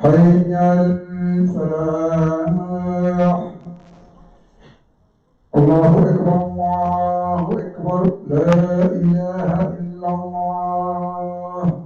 حي على الفلاح. الله أكبر الله أكبر لا إله إلا الله.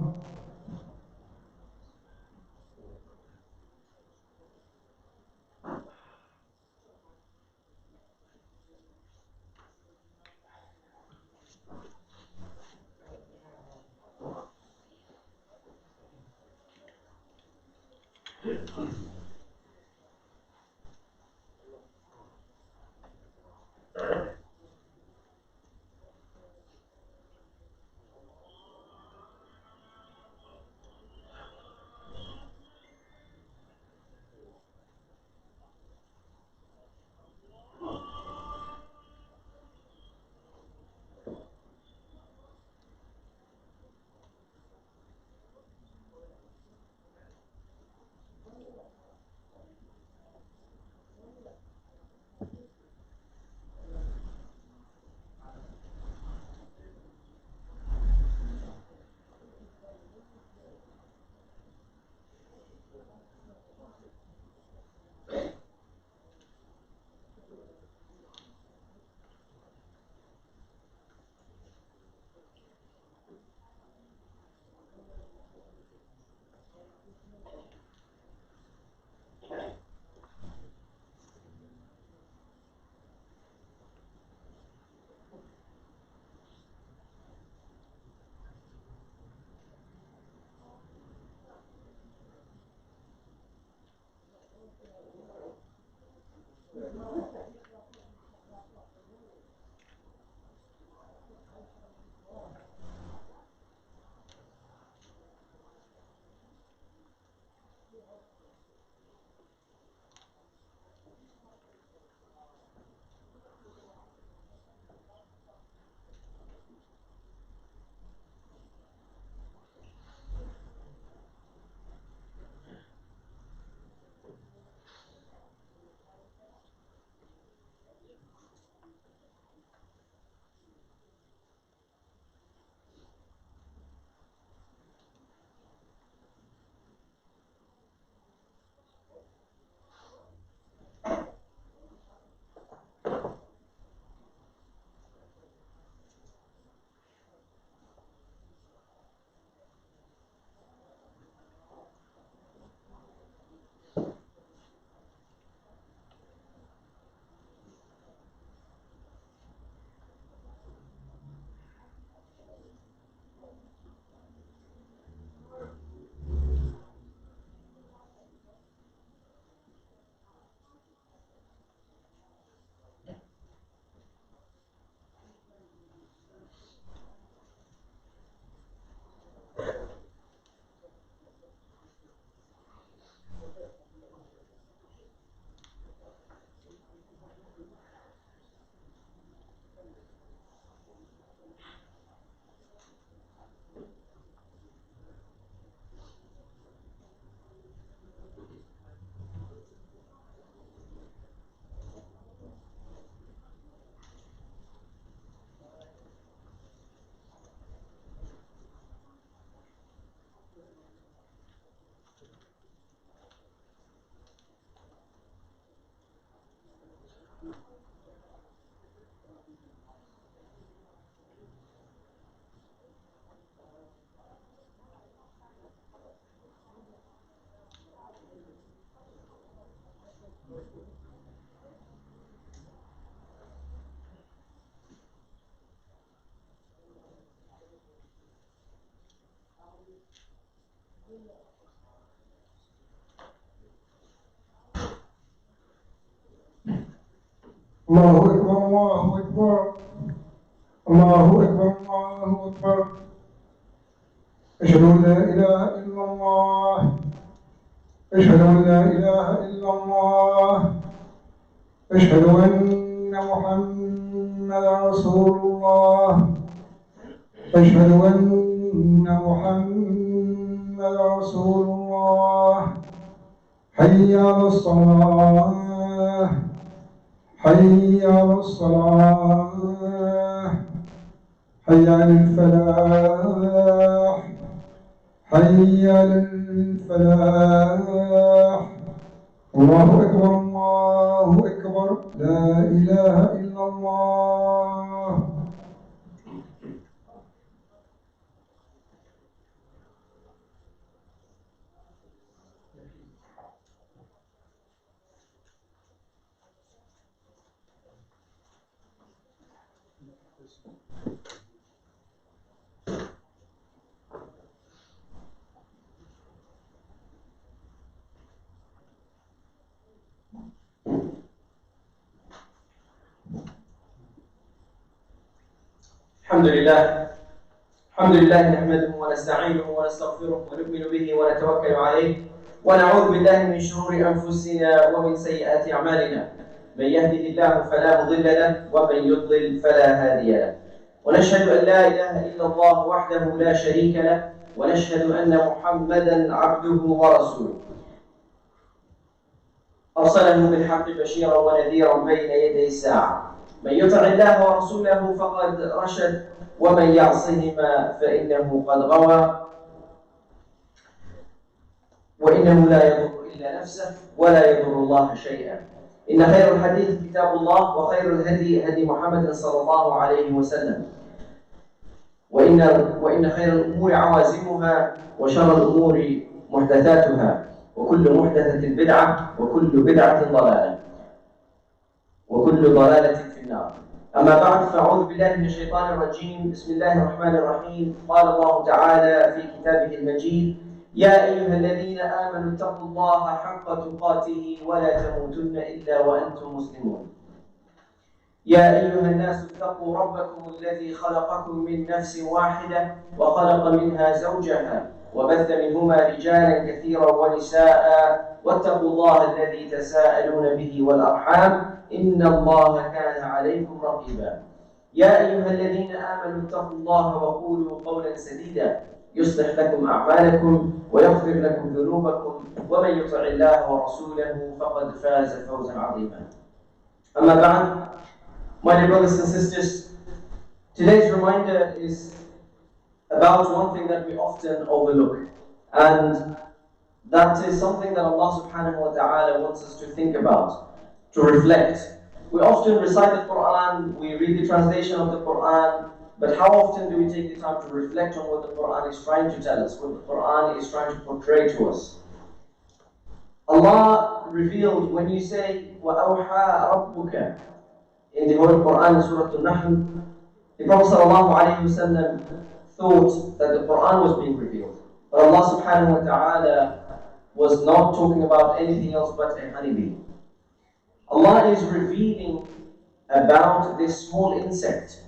الله أكبر الله أكبر الله أكبر الله أكبر. أشهد أن لا إله إلا الله. أشهد أن لا إله إلا الله. أشهد أن محمدا رسول الله. أشهد أن محمدا رسول الله. حي على الصلاة حي على الصلاة حي على الفلاح حي على الفلاح الله أكبر الله أكبر لا إله إلا الله. الحمد لله نحمده ونستعينه ونستغفره ونؤمن به ونتوكل عليه ونعوذ بالله من شرور أنفسنا ومن سيئات أعمالنا. من يهده الله فلا مضل له ومن يضلل فلا هادي له. ونشهد أن لا إله إلا الله وحده لا شريك له ونشهد أن محمدا عبده ورسوله أرسله بالحق بشيرا ونذيرا بين يدي الساعة. من يطع الله ورسوله فقد رشد ومن يعصهما فإنه قد غوى وإنه لا يضر إلا نفسه ولا يضر الله شيئا. إن خير الحديث كتاب الله وخير الهدي هدي محمد صلى الله عليه وسلم وإن خير الأمور عوازمها وشر الأمور محدثاتها وكل محدثة بدعة وكل بدعة ضلالة وكل ضلالة في النار. أما بعد فأعوذ بالله من الشيطان الرجيم. بسم الله الرحمن الرحيم. قال الله تعالى في كتابه المجيد: يا أيها الذين آمنوا اتقوا الله حق تقاته ولا تموتن إلا وأنتم مسلمون. يا أيها الناس اتقوا ربكم الذي خلقكم من نفس واحدة وخلق منها زوجها وبث منهما رجالا كثيرا ونساء واتقوا الله الذي تساءلون به والأرحام إن الله كان عليكم رقيبا. يا أيها الذين آمنوا اتقوا الله وقولوا قولا سديدا يصلح لكم أعمالكم ويغفر لكم ذنوبكم ومن يطع الله ورسوله فقد فاز فوزا عظيما. أما بعد, my dear brothers and sisters, today's reminder is about one thing that we often overlook, and that is something that Allah subhanahu wa ta'ala wants us to think about, to reflect. We often recite the Quran, we read the translation of the Quran, but how often do we take the time to reflect on what the Quran is trying to tell us, what the Quran is trying to portray to us? Allah revealed, when you say وَأَوْحَى رَبُّكَ in the Holy Quran in Surah Al-Nahl, the Prophet ﷺ thought that the Quran was being revealed. But Allah subhanahu wa ta'ala was not talking about anything else but a honeybee. Allah is revealing about this small insect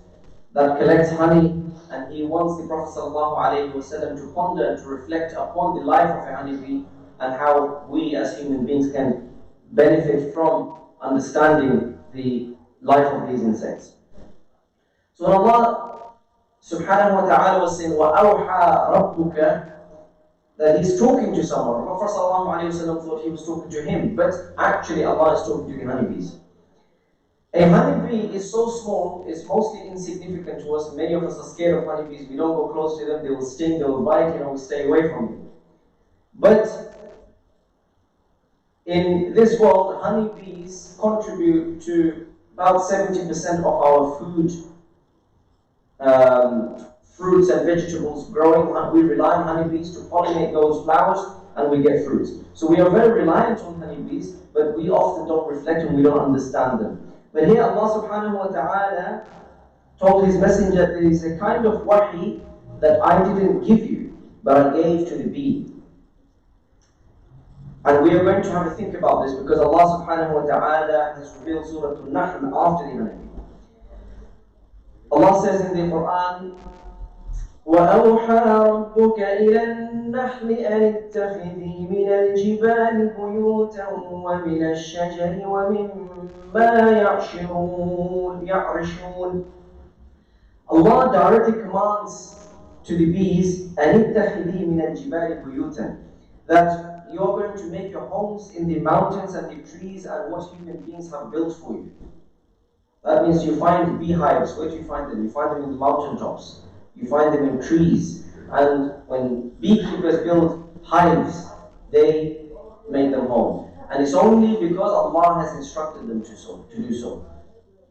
that collects honey, and He wants the Prophet ﷺ to ponder, to reflect upon the life of a honeybee and how we as human beings can benefit from understanding the life of these insects. So when Allah subhanahu wa ta'ala was saying وَأَوْحَى رَبُّكَ, that He's talking to someone. The Prophet ﷺ thought He was talking to him, but actually Allah is talking to the honeybees. A honeybee is so small, it's mostly insignificant to us. Many of us are scared of honeybees. We don't go close to them, they will sting, they will bite, we stay away from them. But in this world, honeybees contribute to about 70% of our food, fruits and vegetables growing. We rely on honeybees to pollinate those flowers and we get fruit. So we are very reliant on honeybees, but we often don't reflect and we don't understand them. But here Allah subhanahu wa ta'ala told His messenger, there is a kind of wahi that I didn't give you, but I gave to the bee. And we are going to have a think about this because Allah subhanahu wa ta'ala has revealed Surah Al-Nahl after the honeybee. Allah says in the Quran, وَأَوْحَى رَبُّكَ إِلَى النَّحْلِ أَنِ اتَّخِذِي مِنَ الْجِبَالِ بُيُوتًا وَمِنَ الشَّجَرِ وَمِمَّا يَعْرِشُونَ. Allah directly commands to the bees, أَنِ اتَّخِذِي مِنَ الْجِبَالِ بُيُوتًا, that you are going to make your homes in the mountains and the trees and what human beings have built for you. That means you find beehives. Where do you find them? You find them in the mountaintops. You find them in trees. And when beekeepers build hives, they make them home. And And it's only because Allah has instructed them to do so.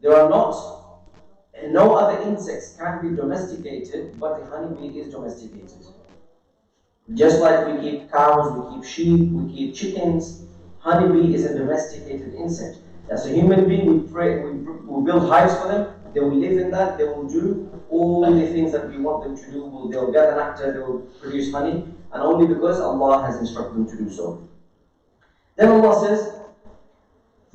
There are no other insects can be domesticated, but the honeybee is domesticated. Just like we keep cows, we keep sheep, we keep chickens, honeybee is a domesticated insect. As a human being, we build hives for them, they will live in that, they will do all the things that we want them to do, they'll gather nectar, they will produce honey, and only because Allah has instructed them to do so. Then Allah says,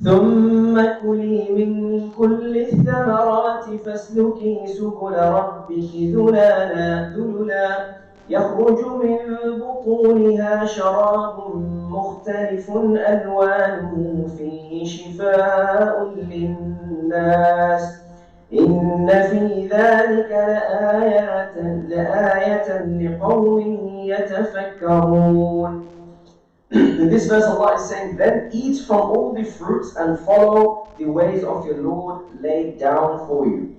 ثم كلي من كل الثمرات فاسلكي سبل ربك ذللا يخرج من بطونها شراب مختلف ألوانه فيه شفاء للناس إن في ذلك لآية لقوم يتفكرون. In this verse, Allah is saying, then eat from all the fruits and follow the ways of your Lord laid down for you.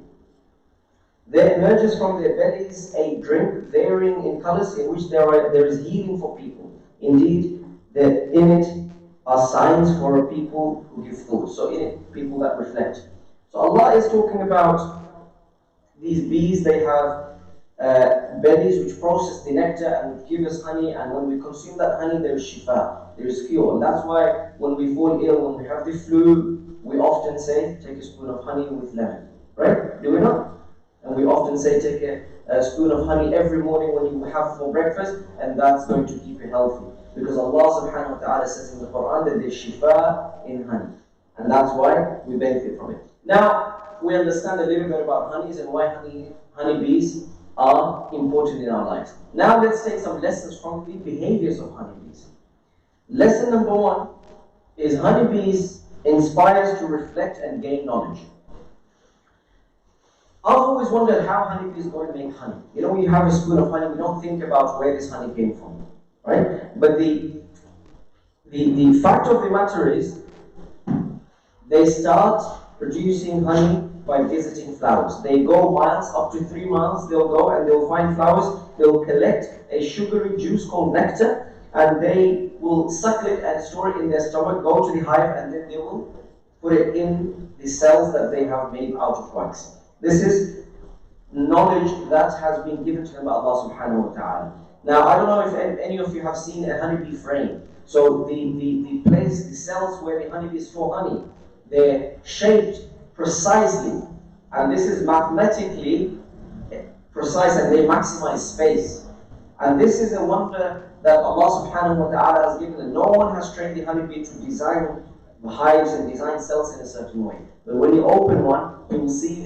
There emerges from their bellies a drink varying in colors in which there is healing for people. Indeed, in it are signs for a people who give thought. So in it, people that reflect. So Allah is talking about these bees. They have bellies which process the nectar and which give us honey, and when we consume that honey there is shifa, there is cure. And that's why when we fall ill, when we have the flu, we often say take a spoon of honey with lemon, right? Do we not? And we often say take a spoon of honey every morning when you have for breakfast, and that's going to keep you healthy, because Allah subhanahu wa ta'ala says in the Quran that there's shifa in honey, and that's why we benefit from it. Now we understand a little bit about honeys and why honeybees are important in our lives. Now let's take some lessons from the behaviors of honeybees. Lesson number 1 is honeybees inspires to reflect and gain knowledge. I've always wondered how honeybees go and make honey. You know, when you have a spoon of honey, we don't think about where this honey came from, right? But the fact of the matter is, they start producing honey by visiting flowers. They go miles, up to 3 miles, they'll go and they'll find flowers, they'll collect a sugary juice called nectar, and they will suckle it and store it in their stomach, go to the hive, and then they will put it in the cells that they have made out of wax. This is knowledge that has been given to them by Allah subhanahu wa ta'ala. Now, I don't know if any of you have seen a honeybee frame. So the cells where the honeybees store honey, they're shaped precisely, and this is mathematically precise, and they maximize space. And this is a wonder that Allah subhanahu wa ta'ala has given, and no one has trained the honeybee to design hives and design cells in a certain way. But when you open one, you will see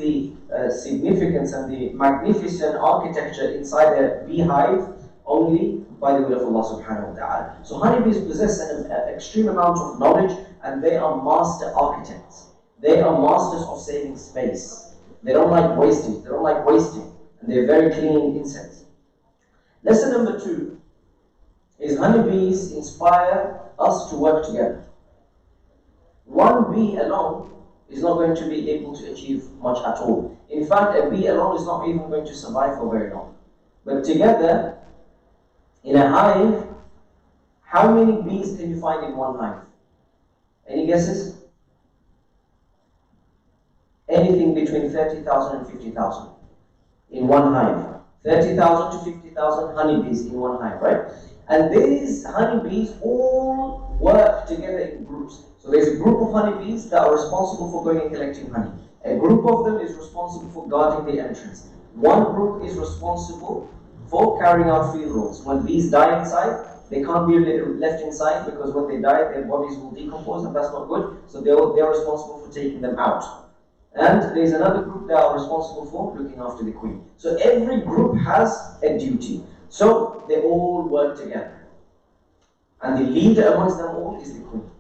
the significance and the magnificent architecture inside a beehive only by the will of Allah subhanahu wa ta'ala. So honeybees possess an extreme amount of knowledge, and they are master architects. They are masters of saving space. They don't like wasting. And they're very clean insects. Lesson number 2 is honeybees inspire us to work together. One bee alone is not going to be able to achieve much at all. In fact, a bee alone is not even going to survive for very long. But together, in a hive, how many bees can you find in one hive? Any guesses? Anything between 30,000 and 50,000 in one hive. 30,000 to 50,000 honeybees in one hive, right? And these honeybees all work together in groups. So there's a group of honeybees that are responsible for going and collecting honey. A group of them is responsible for guarding the entrance. One group is responsible for carrying out field roles. When bees die inside, they can't be left inside, because when they die, their bodies will decompose, and that's not good. So they're responsible for taking them out. And there's another group that are responsible for looking after the queen. So every group has a duty. So they all work together. And the leader amongst them all is the queen.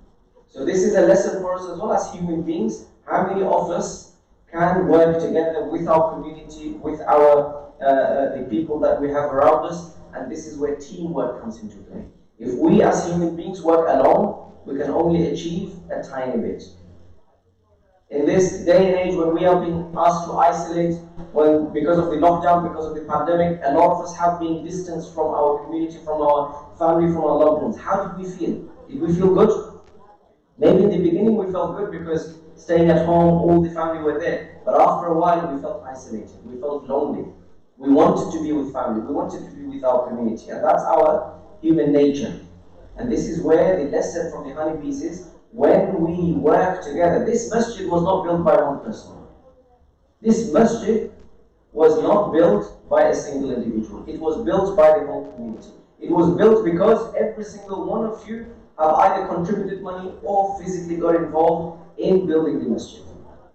So this is a lesson for us as well as human beings. How many of us can work together with our community, with our the people that we have around us? And this is where teamwork comes into play. If we as human beings work alone, we can only achieve a tiny bit. In this day and age when we are being asked to isolate, because of the lockdown, because of the pandemic, a lot of us have been distanced from our community, from our family, from our loved ones. How did we feel? Did we feel good? Maybe in the beginning we felt good because staying at home, all the family were there. But after a while, we felt isolated. We felt lonely. We wanted to be with family. We wanted to be with our community. And that's our human nature. And this is where the lesson from the honeybees is, when we work together. This masjid was not built by one person. This masjid was not built by a single individual. It was built by the whole community. It was built because every single one of you have either contributed money or physically got involved in building the masjid.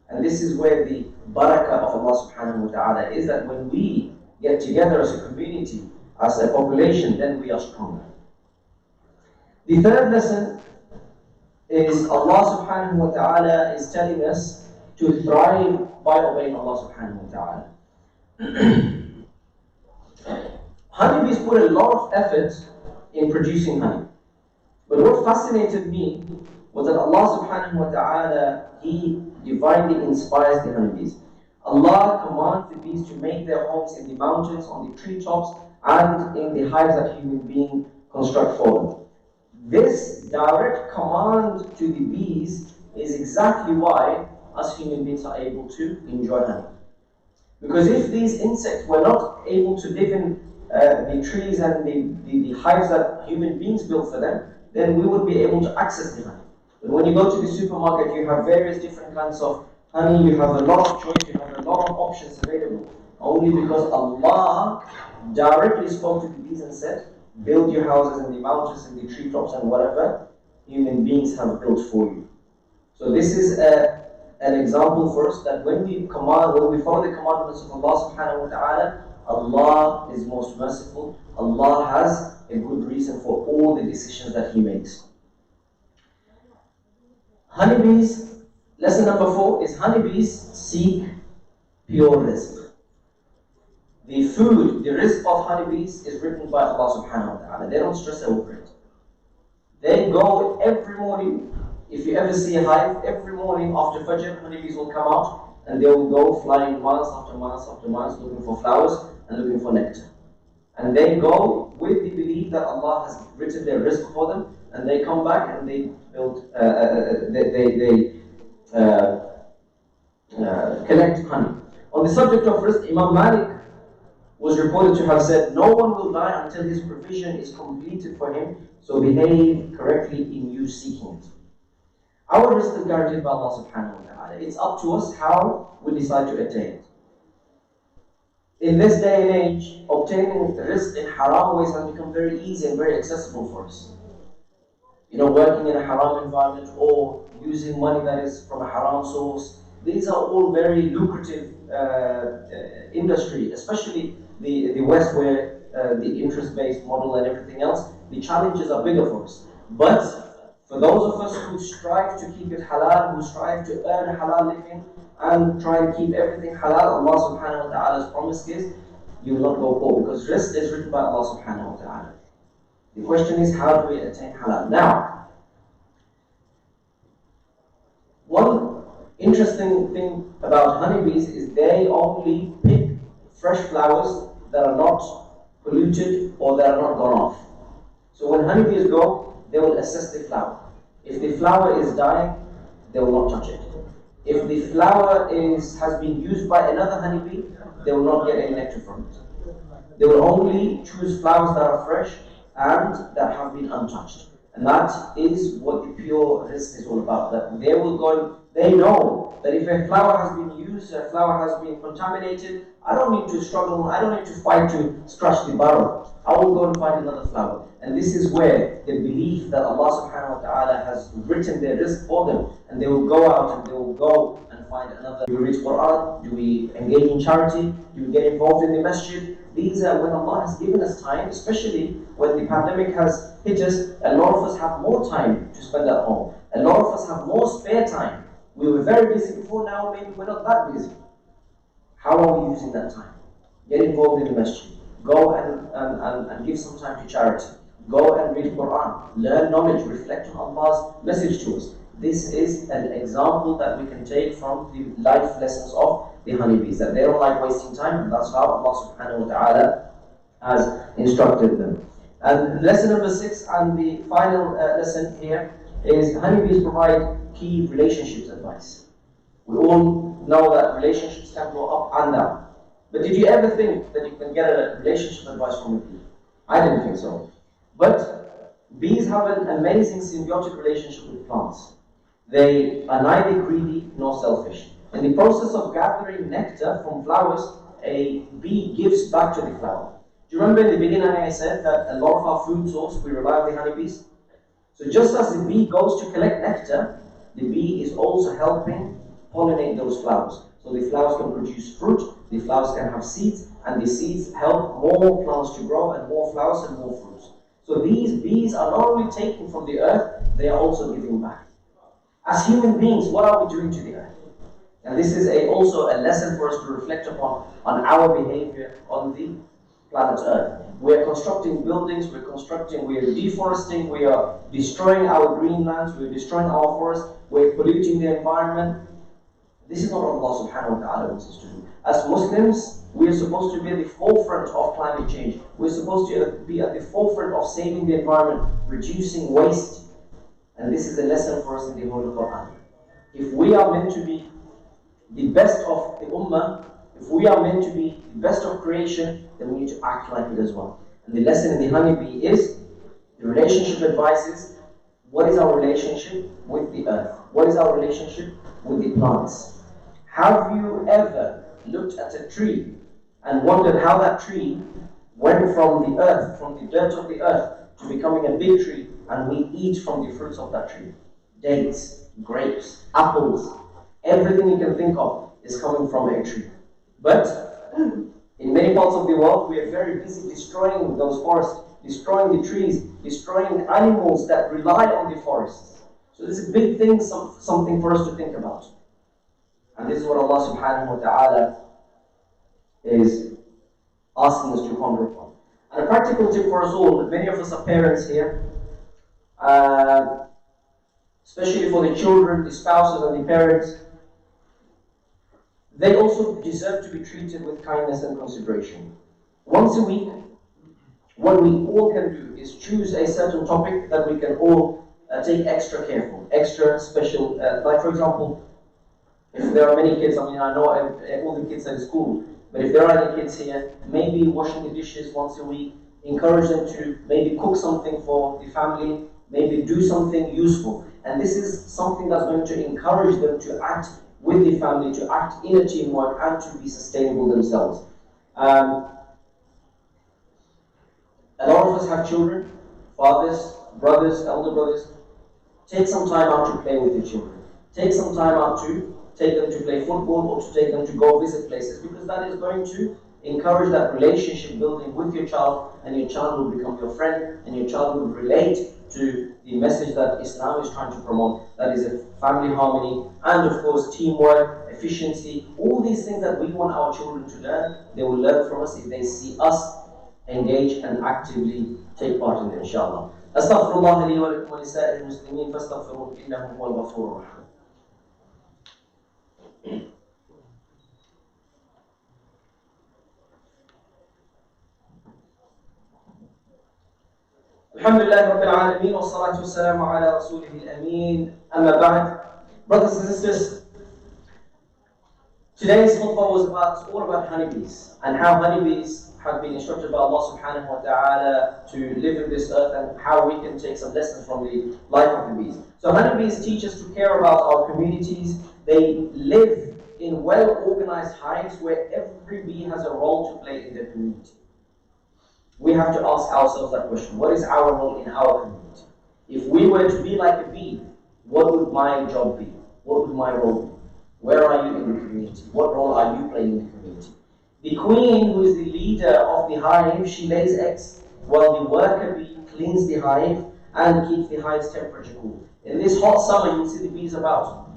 And this is where the barakah of Allah subhanahu wa ta'ala is, that when we get together as a community, as a population, then we are stronger. The third lesson is Allah subhanahu wa ta'ala is telling us to thrive by obeying Allah subhanahu wa ta'ala. Honeybees put a lot of effort in producing honey. But what fascinated me was that Allah subhanahu wa ta'ala, He divinely inspires the honeybees. Allah commands the bees to make their homes in the mountains, on the treetops, and in the hives that human beings construct for them. This direct command to the bees is exactly why us human beings are able to enjoy honey. Because if these insects were not able to live in the trees and the hives that human beings built for them, then we would be able to access the honey. But when you go to the supermarket, you have various different kinds of honey, you have a lot of choice, you have a lot of options available. Only because Allah directly spoke to the bees and said, build your houses in the mountains, in the treetops, and whatever human beings have built for you. So this is an example for us that when we follow the commandments of Allah subhanahu wa ta'ala, Allah is most merciful. Allah has a good reason for all the decisions that He makes. Honeybees, lesson number 4 is honeybees seek pure rizq. The food, the rizq of honeybees is written by Allah subhanahu wa ta'ala. They don't stress over it. They go every morning. If you ever see a hive, every morning after Fajr, honeybees will come out and they will go flying miles after miles after miles looking for flowers and looking for nectar. And they go with the belief that Allah has written their rizq for them, and they come back and they build, collect honey. On the subject of rizq, Imam Malik was reported to have said, no one will die until his provision is completed for him, so behave correctly in you seeking it. Our rizq is guaranteed by Allah subhanahu wa ta'ala. It's up to us how we decide to attain it. In this day and age, obtaining rizq in haram ways has become very easy and very accessible for us. Working in a haram environment or using money that is from a haram source, these are all very lucrative industry, especially the West, where the interest-based model and everything else, the challenges are bigger for us. But for those of us who strive to keep it halal, who strive to earn a halal living, and try and keep everything halal, Allah subhanahu wa ta'ala's promise is, you will not go poor, because rizq is written by Allah subhanahu wa ta'ala. The question is, how do we attain halal? Now, one interesting thing about honeybees is they only pick fresh flowers that are not polluted or that are not gone off. So when honeybees go, they will assess the flower. If the flower is dying, they will not touch it. If the flower has been used by another honeybee, they will not get any nectar from it. They will only choose flowers that are fresh and that have been untouched. And that is what the pure rizq is all about. That they will go, they know that if a flower has been used, a flower has been contaminated, I don't need to struggle, I don't need to fight to scratch the barrel. I will go and find another flower. And this is where the belief that Allah subhanahu wa ta'ala has written their rizq for them, and they will go out and they will go and find another. Do we read Quran? Do we engage in charity? Do we get involved in the masjid? These are when Allah has given us time, especially when the pandemic has hit us. A lot of us have more time to spend at home. A lot of us have more spare time. We were very busy before, now maybe we're not that busy. How are we using that time? Get involved in the masjid. Go and give some time to charity. Go and read Quran. Learn knowledge. Reflect on Allah's message to us. This is an example that we can take from the life lessons of the honeybees, that they don't like wasting time, and that's how Allah subhanahu wa ta'ala has instructed them. And lesson number 6, and the final lesson here, is honeybees provide key relationships advice. We all know that relationships can go up and down. But did you ever think that you can get a relationship advice from a bee? I didn't think so. But bees have an amazing symbiotic relationship with plants. They are neither greedy nor selfish. In the process of gathering nectar from flowers, a bee gives back to the flower. Do you remember in the beginning I said that a lot of our food source, we rely on the honeybees? So just as the bee goes to collect nectar, the bee is also helping pollinate those flowers. So the flowers can produce fruit, the flowers can have seeds, and the seeds help more plants to grow and more flowers and more fruits. So these bees are not only taking from the earth, they are also giving back. As human beings, what are we doing to the earth? And this is also a lesson for us to reflect upon on our behavior on the planet Earth. We are constructing buildings, we are deforesting, we are destroying our green lands, we are destroying our forests, we are polluting the environment. This is not what Allah subhanahu wa ta'ala wants us to do. As Muslims, we are supposed to be at the forefront of climate change. We're supposed to be at the forefront of saving the environment, reducing waste. And this is a lesson for us in the Holy Quran. If we are meant to be the best of the Ummah, if we are meant to be the best of creation, then we need to act like it as well. And the lesson in the honeybee is, the relationship advice is, what is our relationship with the earth? What is our relationship with the plants? Have you ever looked at a tree and wondered how that tree went from the earth, from the dirt of the earth, to becoming a big tree, and we eat from the fruits of that tree? Dates, grapes, apples, everything you can think of is coming from a tree. But in many parts of the world, we are very busy destroying those forests, destroying the trees, destroying the animals that rely on the forests. So this is a big thing, something for us to think about. And this is what Allah subhanahu wa ta'ala is asking us to ponder upon. And a practical tip for us all, many of us are parents here, especially for the children, the spouses and the parents. They also deserve to be treated with kindness and consideration. Once a week, what we all can do is choose a certain topic that we can all take extra care for, extra special. Like for example, if there are many kids, I know all the kids are in school, but if there are any kids here, maybe washing the dishes once a week, encourage them to maybe cook something for the family, maybe do something useful. And this is something that's going to encourage them to act with the family, to act in a teamwork, and to be sustainable themselves. A lot of us have children, fathers, brothers, elder brothers. Take some time out to play with your children. Take some time out to take them to play football or to take them to go visit places, because that is going to encourage that relationship building with your child, and your child will become your friend, and your child will relate to the message that Islam is trying to promote. That is a family harmony, and of course teamwork, efficiency, all these things that we want our children to learn, they will learn from us if they see us engage and actively take part in it, inshallah. Astaghfirullah li wa lakum wa lisa'ir al-muslimin fastaghfiruhu innahu huwal ghafurur rahim. Alhamdulillah Rabbil Alameen wa salatu wa salamu ala rasulihil ameen. Amma ba'd. Brothers and sisters, today's khutbah was all about honeybees, and how honeybees have been instructed by Allah subhanahu wa ta'ala to live in this earth, and how we can take some lessons from the life of the bees. So honeybees teach us to care about our communities. They live in well-organized hives where every bee has a role to play in their community. We have to ask ourselves that question: what is our role in our community? If we were to be like a bee, what would my job be? What would my role be? Where are you in the community? What role are you playing in the community? The queen, who is the leader of the hive, she lays eggs, while the worker bee cleans the hive and keeps the hive's temperature cool. In this hot summer, you'll see the bees about.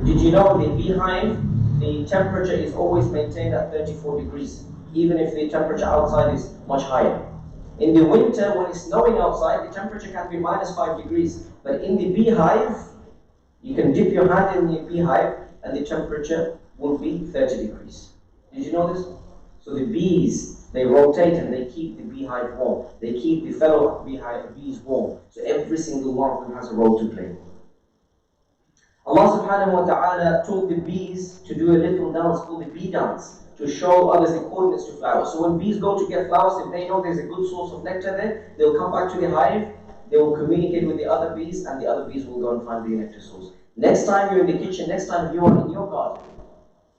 Did you know the beehive, the temperature is always maintained at 34 degrees, even if the temperature outside is much higher. In the winter, when it's snowing outside, the temperature can be -5 degrees. But in the beehive, you can dip your hand in the beehive and the temperature will be 30 degrees. Did you know this? So the bees They rotate and they keep the beehive warm. They keep the fellow bees warm. So every single one of them has a role to play. Allah subhanahu wa ta'ala taught the bees to do a little dance called the bee dance to show others the coordinates to flowers. So when bees go to get flowers, if they know there's a good source of nectar there, they'll come back to the hive, they will communicate with the other bees, and the other bees will go and find the nectar source. Next time you're in the kitchen, next time you are in your garden,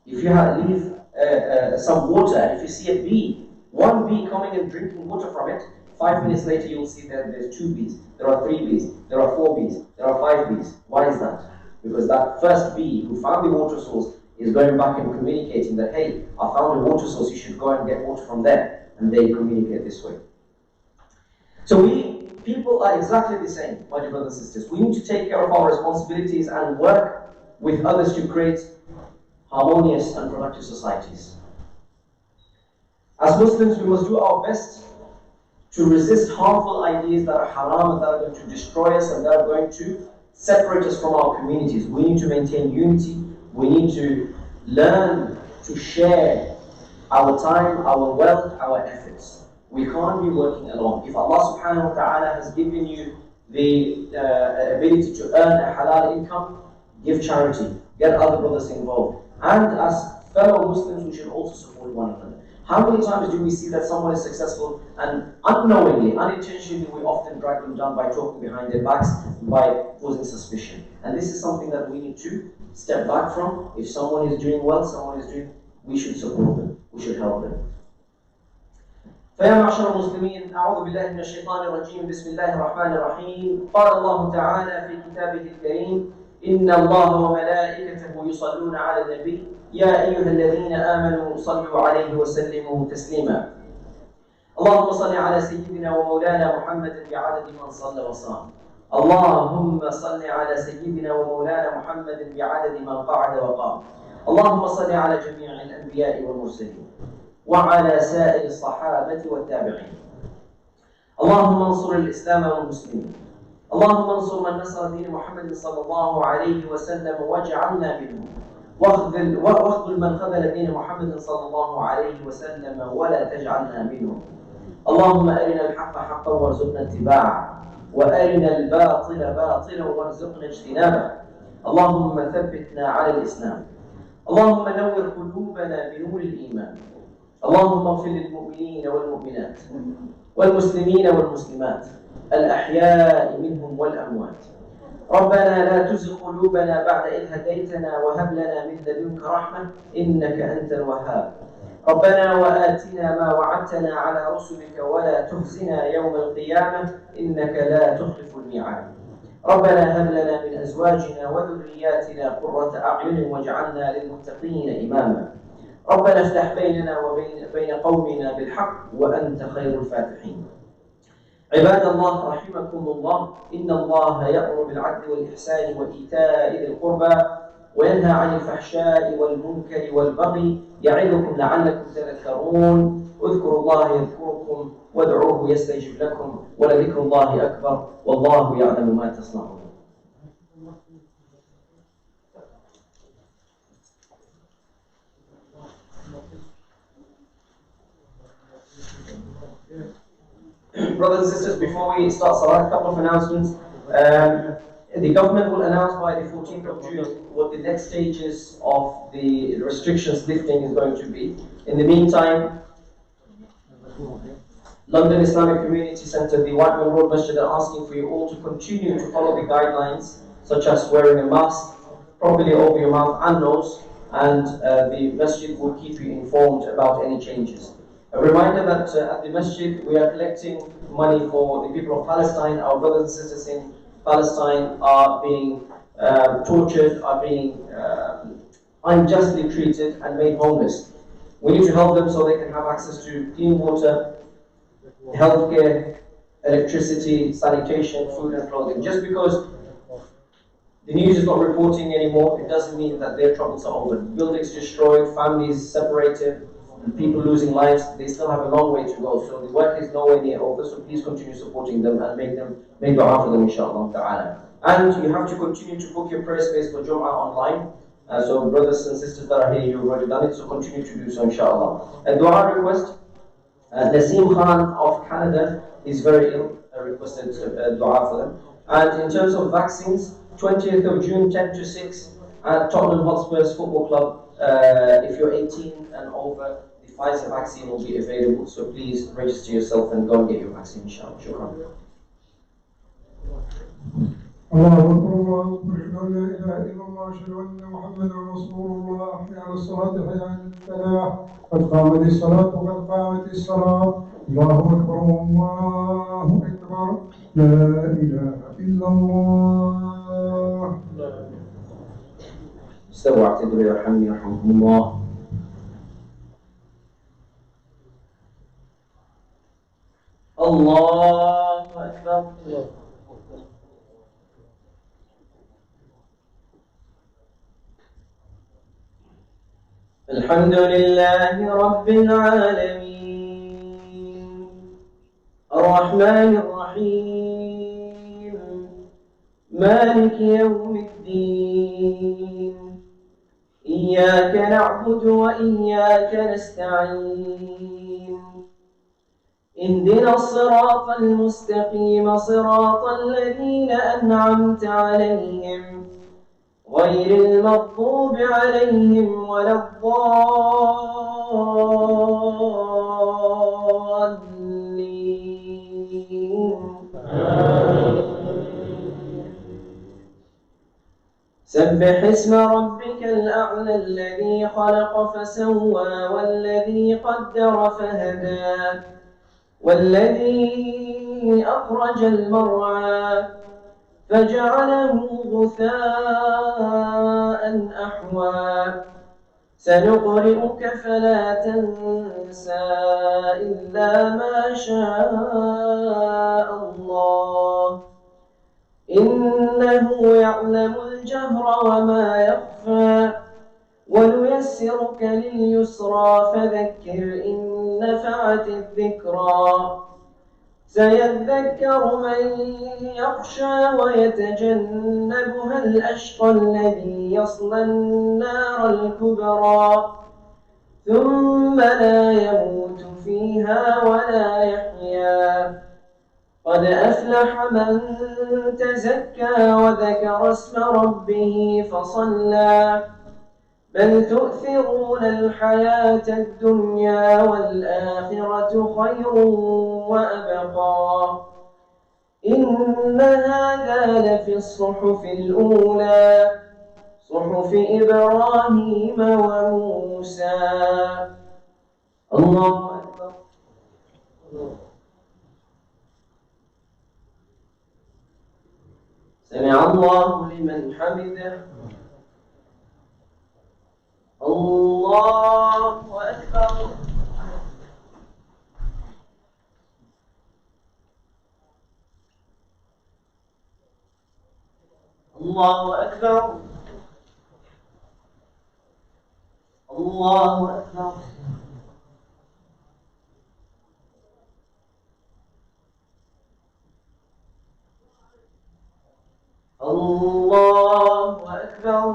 if you leave some water, and if you see a bee, one bee coming and drinking water from it, 5 minutes later you'll see that there's 2 bees, there are 3 bees, there are 4 bees, there are 5 bees. Why is that? Because that first bee who found the water source is going back and communicating that, hey, I found a water source, you should go and get water from there. And they communicate this way. So people are exactly the same, my dear brothers and sisters. We need to take care of our responsibilities and work with others to create harmonious and productive societies. As Muslims, we must do our best to resist harmful ideas that are haram and that are going to destroy us and that are going to separate us from our communities. We need to maintain unity. We need to learn to share our time, our wealth, our efforts. We can't be working alone. If Allah subhanahu wa ta'ala has given you the ability to earn a halal income, give charity, get other brothers involved. And as fellow Muslims, we should also support one another. How many times do we see that someone is successful and unknowingly, unintentionally, we often drag them down by talking behind their backs, by causing suspicion. And this is something that we need to step back from. If someone is doing well, we should support them, we should help them. فيا معشر المسلمين أعوذ بالله من الشيطان الرجيم بسم الله الرحمن الرحيم قال الله تعالى في كتابه الكريم إن الله وملائكته يصلون على النبي يا أيها الذين آمنوا صلوا عليه وسلموا تسليما اللهم صل على سيدنا ومولانا محمد بعدد من صلى وصام اللهم صل على سيدنا ومولانا محمد بعدد من قعد وقام اللهم صل على جميع الأنبياء والمرسلين وعلى سائر الصحابة والتابعين اللهم انصر الإسلام والمسلمين اللهم انصر من نصر دين محمد صلى الله عليه وسلم واجعلنا منهم واخذل من خذل دين محمد صلى الله عليه وسلم ولا تجعلنا منهم اللهم أرنا الحق حقا وارزقنا اتباعه وأرنا الباطل باطلا وارزقنا اجتنابه اللهم ثبتنا على الإسلام اللهم نور قلوبنا بنور الإيمان اللهم اغفر للمؤمنين والمؤمنات والمسلمين والمسلمات الأحياء منهم والأموات ربنا لا تزغ قلوبنا بعد إذ هديتنا وهب لنا من لدنك رحمة إنك أنت الوهاب ربنا وآتنا ما وعدتنا على رسلك ولا تخزنا يوم القيامة إنك لا تخلف الميعاد ربنا هب لنا من أزواجنا وذرياتنا قرة أعين واجعلنا للمتقين إماما ربنا افتح بيننا وبين قومنا بالحق وأنت خير الفاتحين عباد الله رحمكم الله إن الله يأمر بالعدل والإحسان وإيتاء ذي القربى وينهى عن الفحشاء والمنكر والبغي يعظكم لعلكم تذكرون اذكروا الله يذكركم وادعوه يستجب لكم ولذكر الله أكبر والله يعلم ما تصنعون. Brothers and sisters, before we start Salah, a couple of announcements. The government will announce by the 14th of June what the next stages of the restrictions lifting is going to be. In the meantime, London Islamic Community Centre, the Whiteman Road Masjid are asking for you all to continue to follow the guidelines, such as wearing a mask properly over your mouth and nose, and the masjid will keep you informed about any changes. A reminder that at the masjid we are collecting money for the people of Palestine. Our brothers and sisters in Palestine are being tortured, are being unjustly treated and made homeless. We need to help them so they can have access to clean water, healthcare, electricity, sanitation, food and clothing. Just because the news is not reporting anymore, it doesn't mean that their troubles are over. Buildings destroyed, families separated, and people losing lives, they still have a long way to go. So the work is nowhere near over, so please continue supporting them and make dua for them, inshallah ta'ala. And you have to continue to book your prayer space for Jumu'ah online. So brothers and sisters that are here, you've already done it, so continue to do so, inshallah. A dua request Naseem Khan of Canada is very ill. I requested dua for them. And in terms of vaccines, 20th of June, 10 to 6, at Tottenham Hotspur's Football Club. If you're 18 and over, the Pfizer vaccine will be available. So please register yourself and go and get your vaccine, inshallah. Shukran. الله أكبر الله أكبر لا إله إلا الله أشهد أن محمدا رسول الله حي على الصلاة حي على الفلاح قد قامت الصلاة قد قامت الصلاة الله أكبر الله أكبر لا إله إلا الله. استووا اعتدلوا يرحمني يرحمكم الله. الله أكبر. الحمد لله رب العالمين الرحمن الرحيم مالك يوم الدين إياك نعبد وإياك نستعين اهدنا الصراط المستقيم صراط الذين أنعمت عليهم غير المغضوب عليهم ولا الضالين. سبح اسم ربك الأعلى الذي خلق فسوى والذي قدر فهدى والذي أخرج المرعى فجعله غثاء أحوى سنقرئك فلا تنسى إلا ما شاء الله إنه يعلم الجهر وما يخفى ونيسرك لليسرى فذكر إن نفعت الذكرى سيذكر من يخشى ويتجنبها الأشقى الذي يصلى النار الكبرى ثم لا يموت فيها ولا يحيا قد أفلح من تزكى وذكر اسم ربه فصلى بل تؤثرون الحياة الدنيا والآخرة خير وأبقى إن هذا لفي الصحف الأولى صحف إبراهيم وموسى. الله أكبر. سمع الله لمن حمده. الله أكبر. الله أكبر. الله أكبر. الله أكبر.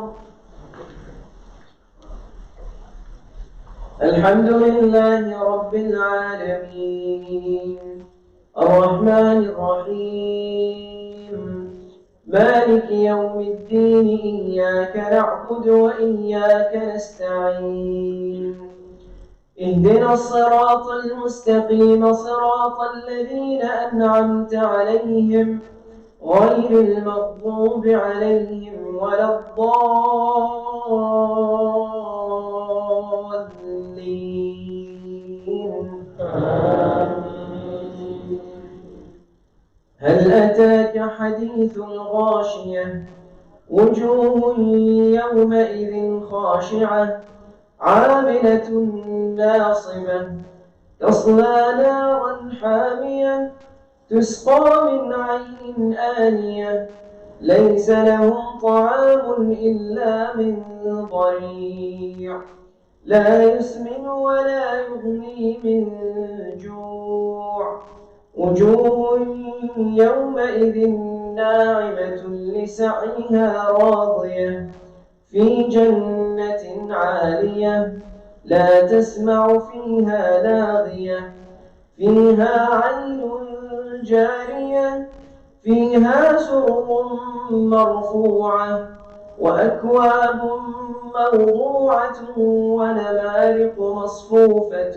الحمد لله رب العالمين الرحمن الرحيم مالك يوم الدين إياك نعبد وإياك نستعين اهدنا الصراط المستقيم صراط الذين أنعمت عليهم غير المغضوب عليهم ولا الضالين. هل أتاك حديث الغاشية وجوه يومئذ خاشعة عاملة ناصبة تصلى نارا حامية تسقى من عين آنية ليس لهم طعام إلا من ضريع لا يسمن ولا يغني من جوع وجوه يومئذ ناعمة لسعيها راضية في جنة عالية لا تسمع فيها لاغية فيها عين جارية فيها سرر مرفوعة وأكواب موضوعة ونمارق مصفوفة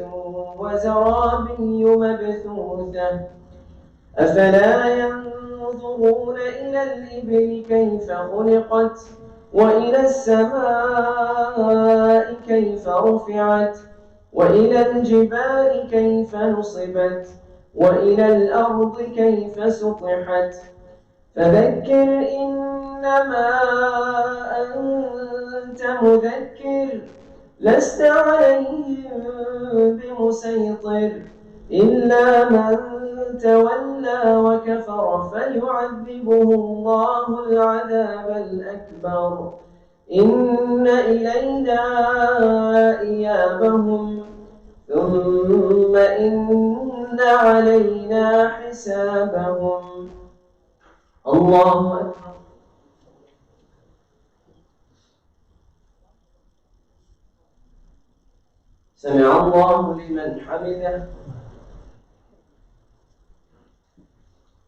وزرابي مبثوثة أفلا ينظرون إلى الإبل كيف خلقت وإلى السماء كيف رفعت وإلى الجبال كيف نصبت وإلى الأرض كيف سطحت فذكر إنما أنت مذكر لست عليهم بمسيطر إلا من تولى وكفر فيعذبه الله العذاب الأكبر إن إلينا إيابهم ثم إن علينا حسابهم. الله أكبر. سمع الله لمن حمده.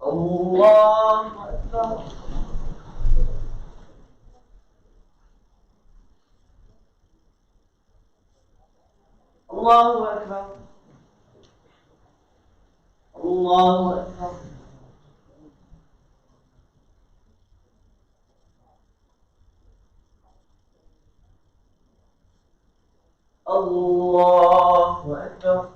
الله أكبر. الله أكبر. الله أكبر. الله أكبر.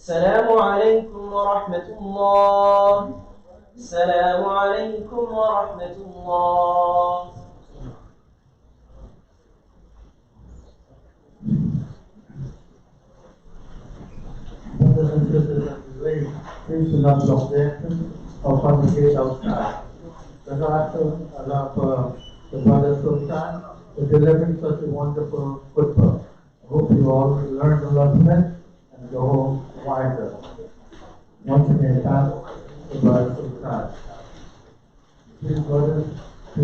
السلام عليكم ورحمة الله. السلام عليكم ورحمة الله. Please do not block the entrance or congregate outside. The Rasul of the Brother Sultan for delivering such a wonderful khutbah. I hope you all learned a lesson and go home wiser. Once again, thank the Brother Sultan. Please, brothers.